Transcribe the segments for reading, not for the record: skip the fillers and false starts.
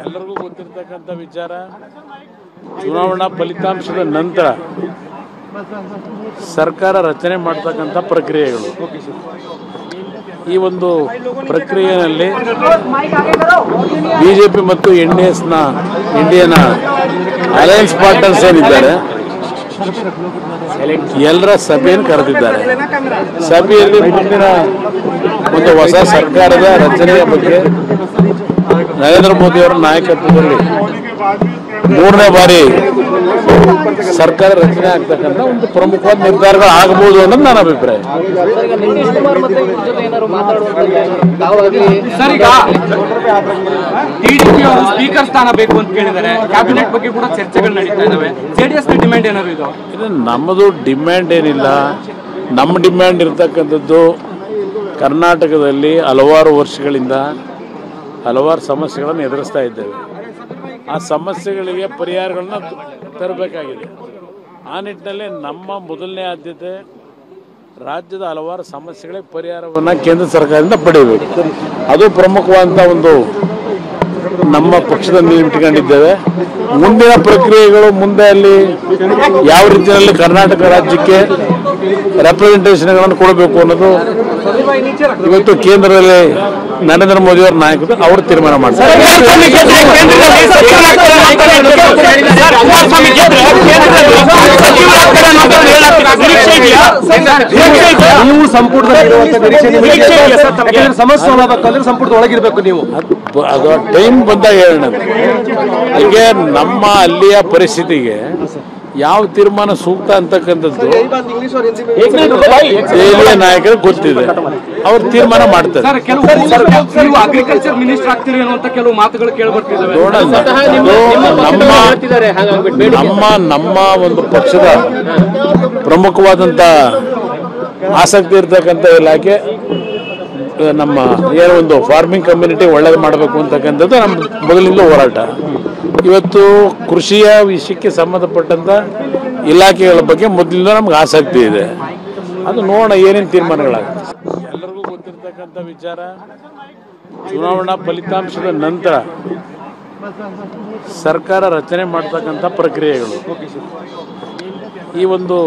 ಎಲ್ಲರಿಗೂ ಗೊತ್ತಿರತಕ್ಕಂಥ ವಿಚಾರ, ಚುನಾವಣಾ ಫಲಿತಾಂಶದ ನಂತರ ಸರ್ಕಾರ ರಚನೆ ಮಾಡ್ತಕ್ಕಂಥ ಪ್ರಕ್ರಿಯೆಗಳು. ಈ ಒಂದು ಪ್ರಕ್ರಿಯೆಯಲ್ಲಿ ಬಿಜೆಪಿ ಮತ್ತು ಇಂಡಿಯನ್ ಅಲಯನ್ಸ್ ಪಾರ್ಟ್ನರ್ಸ್ ಏನಿದ್ದಾರೆ ಎಲ್ಲರ ಸಭೆಯನ್ನು ಕರೆದಿದ್ದಾರೆ. ಸಭೆಯಲ್ಲಿ ಮುಂದಿನ ಒಂದು ಹೊಸ ಸರ್ಕಾರದ ರಚನೆಯ ಬಗ್ಗೆ ನರೇಂದ್ರ ಮೋದಿ ಅವರ ನಾಯಕತ್ವದಲ್ಲಿ 3ನೇ ಬಾರಿ ಸರ್ಕಾರ ರಚನೆ ಆಗ್ತಕ್ಕಂಥ ಒಂದು ಪ್ರಮುಖವಾದ ನಿರ್ಧಾರಗಳು ಆಗಬಹುದು ಅನ್ನೋದು ನನ್ನ ಅಭಿಪ್ರಾಯ. ಸರ್, ಈಗ ಟಿಡಿಪಿ ಅವರು ಸ್ಪೀಕರ್ ಸ್ಥಾನ ಬೇಕು ಅಂತ ಕೇಳಿದ್ದಾರೆ. ಕ್ಯಾಬಿನೆಟ್ ಬಗ್ಗೆ ಕೂಡ ಚರ್ಚೆಗಳು ನಡೀತಾ ಇದಾವೆ. ಜೆಡಿಎಸ್ ಡಿಮ್ಯಾಂಡ್ ಏನಾದ್ರು ಇದು ನಮ್ಮದು ಡಿಮ್ಯಾಂಡ್ ಏನಿಲ್ಲ. ನಮ್ಮ ಡಿಮ್ಯಾಂಡ್ ಇರ್ತಕ್ಕಂಥದ್ದು ಕರ್ನಾಟಕದಲ್ಲಿ ಹಲವಾರು ವರ್ಷಗಳಿಂದ ಹಲವಾರು ಸಮಸ್ಯೆಗಳನ್ನು ಎದುರಿಸ್ತಾ ಇದ್ದೇವೆ. ಆ ಸಮಸ್ಯೆಗಳಿಗೆ ಪರಿಹಾರಗಳನ್ನ ತರಬೇಕಾಗಿದೆ. ಆ ನಿಟ್ಟಿನಲ್ಲಿ ನಮ್ಮ ಮೊದಲನೇ ಆದ್ಯತೆ ರಾಜ್ಯದ ಹಲವಾರು ಸಮಸ್ಯೆಗಳಿಗೆ ಪರಿಹಾರವನ್ನು ಕೇಂದ್ರ ಸರ್ಕಾರದಿಂದ ಪಡೆಯಬೇಕು. ಅದು ಪ್ರಮುಖವಾದಂಥ ಒಂದು ನಮ್ಮ ಪಕ್ಷದಲ್ಲಿ ಇಟ್ಕೊಂಡಿದ್ದೇವೆ. ಮುಂದಿನ ಪ್ರಕ್ರಿಯೆಗಳು ಮುಂದೆ ಅಲ್ಲಿ ಯಾವ ರೀತಿಯಲ್ಲಿ ಕರ್ನಾಟಕ ರಾಜ್ಯಕ್ಕೆ ರೆಪ್ರೆಸೆಂಟೇಷನ್ಗಳನ್ನು ಕೊಡಬೇಕು ಅನ್ನೋದು ಇವತ್ತು ಕೇಂದ್ರದಲ್ಲಿ ನರೇಂದ್ರ ಮೋದಿ ಅವರ ನಾಯಕರು ಅವರು ತೀರ್ಮಾನ ಮಾಡ್ತಾರೆ. ನೀವು ಸಮಸ್ಯೆ ಸಂಪುಟದ ಒಳಗಿರ್ಬೇಕು. ನೀವು ಅದು ಟೈಮ್ ಬಂದಾಗ ಹೇಳೋಣ. ಹೀಗೆ ನಮ್ಮ ಅಲ್ಲಿಯ ಪರಿಸ್ಥಿತಿಗೆ ಯಾವ ತೀರ್ಮಾನ ಸೂಕ್ತ ಅಂತಕ್ಕಂಥದ್ದು ದೆಹಲಿಯ ನಾಯಕರಿಗೆ ಗೊತ್ತಿದೆ, ಅವ್ರು ತೀರ್ಮಾನ ಮಾಡ್ತಾರೆ. ಅಗ್ರಿಕಲ್ಚರ್ ಮಿನಿಸ್ಟರ್ ಆಗ್ತೀರಿ ಅನ್ನುವಂತ ಕೆಲವು ಮಾತುಗಳು ಕೇಳಿಬರ್ತಿದ್ದಾವೆ. ನಮ್ಮ ಒಂದು ಪಕ್ಷದ ಪ್ರಮುಖವಾದಂತ ಆಸಕ್ತಿ ಇರ್ತಕ್ಕಂಥ ಇಲಾಖೆ ನಮ್ಮ ಏನೋ ಒಂದು ಫಾರ್ಮಿಂಗ್ ಕಮ್ಯುನಿಟಿ ಒಳ್ಳೇದು ಮಾಡಬೇಕು ಅಂತಕ್ಕಂಥದ್ದು ನಮ್ಮ ಮೊದಲಿಂದ ಹೋರಾಟ. ಇವತ್ತು ಕೃಷಿಯ ವಿಷಯಕ್ಕೆ ಸಂಬಂಧಪಟ್ಟಂತ ಇಲಾಖೆಗಳ ಬಗ್ಗೆ ಮೊದಲಿಂದ ನಮ್ಗೆ ಆಸಕ್ತಿ ಇದೆ. ಅದು ನೋಡೋಣ ಏನೇನು ತೀರ್ಮಾನಗಳಾಗುತ್ತೆ. ಎಲ್ಲರಿಗೂ ಗೊತ್ತಿರತಕ್ಕಂಥ ವಿಚಾರ, ಚುನಾವಣಾ ಫಲಿತಾಂಶದ ನಂತರ ಸರ್ಕಾರ ರಚನೆ ಮಾಡ್ತಕ್ಕಂಥ ಪ್ರಕ್ರಿಯೆಗಳು. ಈ ಒಂದು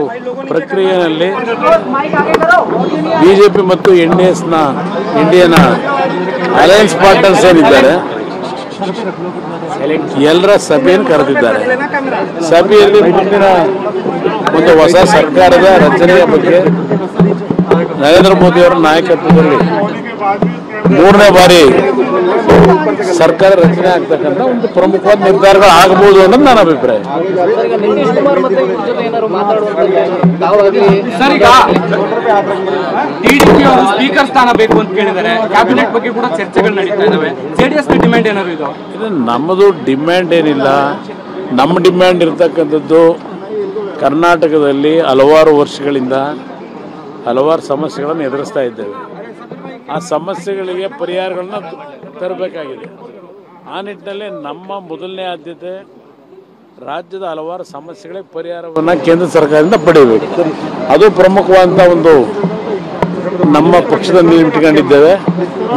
ಪ್ರಕ್ರಿಯೆಯಲ್ಲಿ ಬಿಜೆಪಿ ಮತ್ತು ಇಂಡಿಯನ್ ಅಲಯನ್ಸ್ ಪಾರ್ಟ್ನರ್ಸ್ ಏನಿದ್ದಾರೆ ಎಲ್ಲರ ಸಭೆಯನ್ನು ಕರೆದಿದ್ದಾರೆ. ಸಭೆಯಲ್ಲಿ ಮುಂದಿನ ಒಂದು ಹೊಸ ಸರ್ಕಾರದ ರಚನೆಯ ಬಗ್ಗೆ ನರೇಂದ್ರ ಮೋದಿ ಅವರ ನಾಯಕತ್ವದಲ್ಲಿ 3ನೇ ಬಾರಿ ಸರ್ಕಾರ ರಚನೆ ಆಗ್ತಕ್ಕಂಥ ಒಂದು ಪ್ರಮುಖವಾದ ನಿರ್ಧಾರಗಳು ಆಗಬಹುದು ಅನ್ನೋದು ನನ್ನ ಅಭಿಪ್ರಾಯ. ಸರ್, ಈಗ ಟಿಡಿಪಿ ಅವರು ಸ್ಪೀಕರ್ ಸ್ಥಾನ ಬೇಕು ಅಂತ ಕೇಳಿದ್ದಾರೆ. ಕ್ಯಾಬಿನೆಟ್ ಬಗ್ಗೆ ಕೂಡ ಚರ್ಚೆಗಳು ನಡೀತಾ ಇದಾವೆ. ಜೆಡಿಎಸ್ ಡಿಮ್ಯಾಂಡ್ ಏನಾದ್ರು ಇದು ನಮ್ಮದು ಡಿಮ್ಯಾಂಡ್ ಏನಿಲ್ಲ. ನಮ್ಮ ಡಿಮ್ಯಾಂಡ್ ಇರ್ತಕ್ಕಂಥದ್ದು ಕರ್ನಾಟಕದಲ್ಲಿ ಹಲವಾರು ವರ್ಷಗಳಿಂದ ಹಲವಾರು ಸಮಸ್ಯೆಗಳನ್ನು ಎದುರಿಸ್ತಾ ಇದ್ದೇವೆ. ಆ ಸಮಸ್ಯೆಗಳಿಗೆ ಪರಿಹಾರಗಳನ್ನ ತರಬೇಕಾಗಿದೆ. ಆ ನಿಟ್ಟಿನಲ್ಲಿ ನಮ್ಮ ಮೊದಲನೇ ಆದ್ಯತೆ ರಾಜ್ಯದ ಹಲವಾರು ಸಮಸ್ಯೆಗಳಿಗೆ ಪರಿಹಾರವನ್ನು ಕೇಂದ್ರ ಸರ್ಕಾರದಿಂದ ಪಡೆಯಬೇಕು. ಅದು ಪ್ರಮುಖವಾದಂಥ ಒಂದು ನಮ್ಮ ಪಕ್ಷದಲ್ಲಿ ಇಟ್ಕೊಂಡಿದ್ದೇವೆ.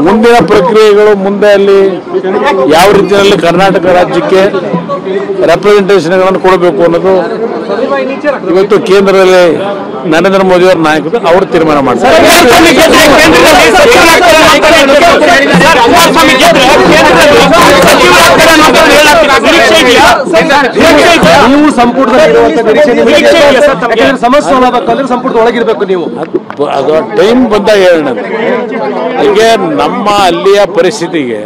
ಮುಂದಿನ ಪ್ರಕ್ರಿಯೆಗಳು ಮುಂದೆ ಅಲ್ಲಿ ಯಾವ ರೀತಿಯಲ್ಲಿ ಕರ್ನಾಟಕ ರಾಜ್ಯಕ್ಕೆ ರೆಪ್ರೆಸೆಂಟೇಷನ್ಗಳನ್ನು ಕೊಡಬೇಕು ಅನ್ನೋದು ಇವತ್ತು ಕೇಂದ್ರದಲ್ಲಿ ನರೇಂದ್ರ ಮೋದಿ ಅವರ ನಾಯಕರು ಅವರು ತೀರ್ಮಾನ ಮಾಡ್ತಾರೆ. ನೀವು ಸಮಸ್ಯೆ ಸಂಪುಟದ ಒಳಗಿರ್ಬೇಕು. ನೀವು ಅದು ಟೈಮ್ ಬಂದಾಗ ಹೇಳೋಣ. ಹೀಗೆ ನಮ್ಮ ಅಲ್ಲಿಯ ಪರಿಸ್ಥಿತಿಗೆ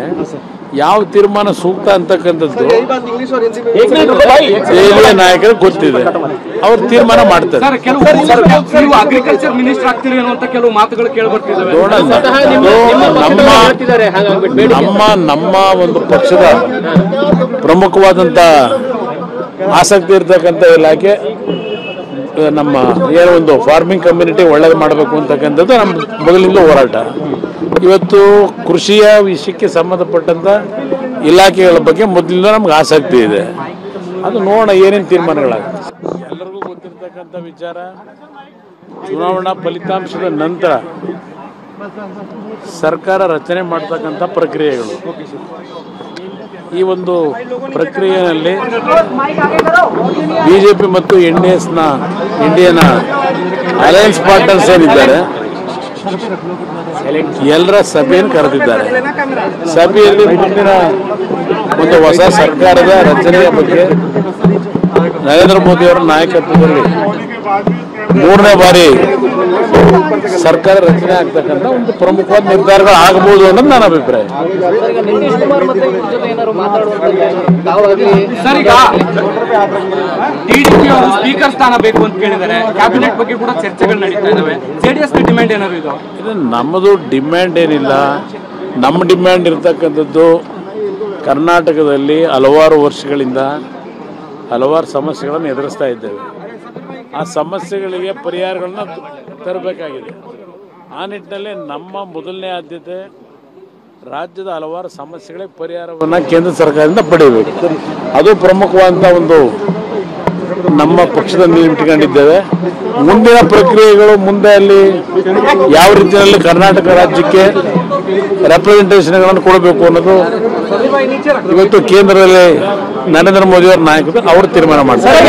ಯಾವ ತೀರ್ಮಾನ ಸೂಕ್ತ ಅಂತಕ್ಕಂಥದ್ದು ದೆಹಲಿಯ ನಾಯಕರಿಗೆ ಗೊತ್ತಿದೆ, ಅವ್ರು ತೀರ್ಮಾನ ಮಾಡ್ತಾರೆ. ಅಗ್ರಿಕಲ್ಚರ್ ಮಿನಿಸ್ಟರ್ ಆಗ್ತೀರಿ ಅನ್ನುವಂತ ಕೆಲವು ಮಾತುಗಳು ಕೇಳಿಬರ್ತಿದ್ದಾವೆ. ನಮ್ಮ ಒಂದು ಪಕ್ಷದ ಪ್ರಮುಖವಾದಂತ ಆಸಕ್ತಿ ಇರ್ತಕ್ಕಂಥ ಇಲಾಖೆ ನಮ್ಮ ಏನೋ ಒಂದು ಫಾರ್ಮಿಂಗ್ ಕಮ್ಯುನಿಟಿ ಒಳ್ಳೇದು ಮಾಡಬೇಕು ಅಂತಕ್ಕಂಥದ್ದು ನಮ್ಮ ಮೊದಲಿಂದ ಹೋರಾಟ. ಇವತ್ತು ಕೃಷಿಯ ವಿಷಯಕ್ಕೆ ಸಂಬಂಧಪಟ್ಟಂತ ಇಲಾಖೆಗಳ ಬಗ್ಗೆ ಮೊದಲಿಂದ ನಮ್ಗೆ ಆಸಕ್ತಿ ಇದೆ. ಅದು ನೋಡೋಣ ಏನೇನು ತೀರ್ಮಾನಗಳಾಗುತ್ತೆ. ಎಲ್ಲರಿಗೂ ಗೊತ್ತಿರತಕ್ಕಂಥ ವಿಚಾರ, ಚುನಾವಣಾ ಫಲಿತಾಂಶದ ನಂತರ ಸರ್ಕಾರ ರಚನೆ ಮಾಡ್ತಕ್ಕಂಥ ಪ್ರಕ್ರಿಯೆಗಳು. ಈ ಒಂದು ಪ್ರಕ್ರಿಯೆಯಲ್ಲಿ ಬಿಜೆಪಿ ಮತ್ತು ಇಂಡಿಯನ್ ಅಲಯನ್ಸ್ ಪಾರ್ಟ್ನರ್ಸ್ ಏನಿದ್ದಾರೆ ಎಲ್ಲರ ಸಭೆಯನ್ನು ಕರೆದಿದ್ದಾರೆ. ಸಭೆಯಲ್ಲಿ ಮುಂದಿನ ಒಂದು ಹೊಸ ಸರ್ಕಾರದ ರಚನೆಯ ಬಗ್ಗೆ ನರೇಂದ್ರ ಮೋದಿ ಅವರ ನಾಯಕತ್ವದಲ್ಲಿ 3ನೇ ಬಾರಿ ಸರ್ಕಾರ ರಚನೆ ಆಗ್ತಕ್ಕಂಥ ಒಂದು ಪ್ರಮುಖವಾದ ನಿರ್ಧಾರಗಳು ಆಗಬಹುದು ಅನ್ನೋದು ನನ್ನ ಅಭಿಪ್ರಾಯ. ಸರ್, ಈಗ ಟಿಡಿಪಿ ಅವರು ಸ್ಪೀಕರ್ ಸ್ಥಾನ ಬೇಕು ಅಂತ ಕೇಳಿದ್ದಾರೆ. ಕ್ಯಾಬಿನೆಟ್ ಬಗ್ಗೆ ಕೂಡ ಚರ್ಚೆಗಳು ನಡೀತಾ ಇದಾವೆ. ಜೆಡಿಎಸ್ ಇದು ನಮ್ಮದು ಡಿಮ್ಯಾಂಡ್ ಏನಿಲ್ಲ. ನಮ್ಮ ಡಿಮ್ಯಾಂಡ್ ಇರ್ತಕ್ಕಂಥದ್ದು ಕರ್ನಾಟಕದಲ್ಲಿ ಹಲವಾರು ವರ್ಷಗಳಿಂದ ಹಲವಾರು ಸಮಸ್ಯೆಗಳನ್ನು ಎದುರಿಸ್ತಾ ಇದ್ದೇವೆ. ಆ ಸಮಸ್ಯೆಗಳಿಗೆ ಪರಿಹಾರಗಳನ್ನ ತರಬೇಕಾಗಿದೆ. ಆ ನಿಟ್ಟಿನಲ್ಲಿ ನಮ್ಮ ಮೊದಲನೇ ಆದ್ಯತೆ ರಾಜ್ಯದ ಹಲವಾರು ಸಮಸ್ಯೆಗಳಿಗೆ ಪರಿಹಾರವನ್ನು ಕೇಂದ್ರ ಸರ್ಕಾರದಿಂದ ಪಡೆಯಬೇಕು. ಅದು ಪ್ರಮುಖವಾದಂಥ ಒಂದು ನಮ್ಮ ಪಕ್ಷದಲ್ಲಿ ಇಟ್ಕೊಂಡಿದ್ದೇವೆ. ಮುಂದಿನ ಪ್ರಕ್ರಿಯೆಗಳು ಮುಂದೆ ಅಲ್ಲಿ ಯಾವ ರೀತಿಯಲ್ಲಿ ಕರ್ನಾಟಕ ರಾಜ್ಯಕ್ಕೆ ರೆಪ್ರೆಸೆಂಟೇಷನ್ಗಳನ್ನು ಕೊಡಬೇಕು ಅನ್ನೋದು ಇವತ್ತು ಕೇಂದ್ರದಲ್ಲಿ ನರೇಂದ್ರ ಮೋದಿ ಅವರ ನಾಯಕರು ಅವರು ತೀರ್ಮಾನ ಮಾಡ್ತಾರೆ.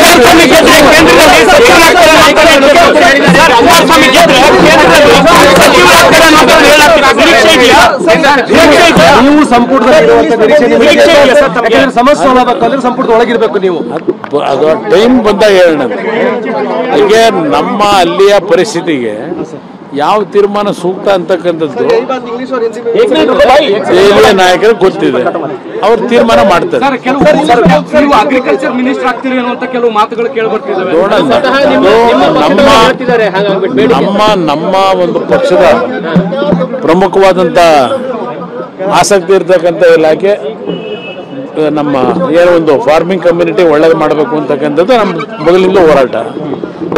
ನೀವು ಸಂಪುಟದಲ್ಲಿ ಸಂಪುಟದ ಒಳಗಿರ್ಬೇಕು. ನೀವು ಅದು ಟೈಮ್ ಬಂದಾಗ ಹೇಳೋಣ. ಹೀಗೆ ನಮ್ಮ ಅಲ್ಲಿಯ ಪರಿಸ್ಥಿತಿಗೆ ಯಾವ ತೀರ್ಮಾನ ಸೂಕ್ತ ಅಂತಕ್ಕಂಥದ್ದು ದೆಹಲಿಯ ನಾಯಕರು ಗೊತ್ತಿದೆ, ಅವ್ರು ತೀರ್ಮಾನ ಮಾಡ್ತಾರೆ. ಅಗ್ರಿಕಲ್ಚರ್ ಮಿನಿಸ್ಟರ್ ಆಗ್ತೀರಿ ಅನ್ನುವಂತ ಕೆಲವು ಮಾತುಗಳು ಕೇಳಿಬರ್ತಿದ್ದಾವೆ. ನಮ್ಮ ಒಂದು ಪಕ್ಷದ ಪ್ರಮುಖವಾದಂತ ಆಸಕ್ತಿ ಇರ್ತಕ್ಕಂಥ ಇಲಾಖೆ ನಮ್ಮ ಏನೋ ಒಂದು ಫಾರ್ಮಿಂಗ್ ಕಮ್ಯುನಿಟಿ ಒಳ್ಳೇದು ಮಾಡಬೇಕು ಅಂತಕ್ಕಂಥದ್ದು ನಮ್ಮ ಮೊದಲಿಂದ ಹೋರಾಟ.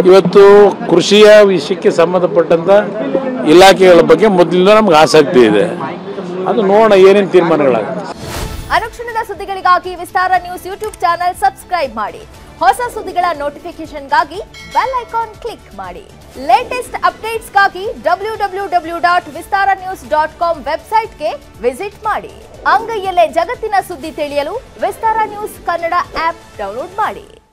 ಇವತ್ತು ಕೃಷಿಯ ವಿಷಯಕ್ಕೆ ಸಂಬಂಧಪಟ್ಟಂತ ಇಲಾಖೆಗಳ ಬಗ್ಗೆ ಮೊದಲಿಂದ ನಮ್ಗೆ ಆಸಕ್ತಿ ಇದೆ. ಅದು ನೋಡೋಣ ಏನೇನು ತೀರ್ಮಾನಗಳಾಗುತ್ತೆ. ಅನುಕ್ಷಣದ ಸುದ್ದಿಗಳಿಗಾಗಿ ವಿಸ್ತಾರ ನ್ಯೂಸ್ ಯೂಟ್ಯೂಬ್ ಚಾನೆಲ್ ಸಬ್ಸ್ಕ್ರೈಬ್ ಮಾಡಿ. ಹೊಸ ಸುದ್ದಿಗಳ ನೋಟಿಫಿಕೇಶನ್ಗಾಗಿ ಬೆಲ್ ಐಕಾನ್ ಕ್ಲಿಕ್ ಮಾಡಿ. ಲೇಟೆಸ್ಟ್ ಅಪ್ಡೇಟ್ಸ್ಗಾಗಿ www.vistaranews.com ವೆಬ್ಸೈಟ್ಗೆ ವಿಸಿಟ್ ಮಾಡಿ. ಅಂಗೈಯಲ್ಲೇ ಜಗತ್ತಿನ ಸುದ್ದಿ ತಿಳಿಯಲು ವಿಸ್ತಾರ ನ್ಯೂಸ್ ಕನ್ನಡ ಆಪ್ ಡೌನ್ಲೋಡ್ ಮಾಡಿ.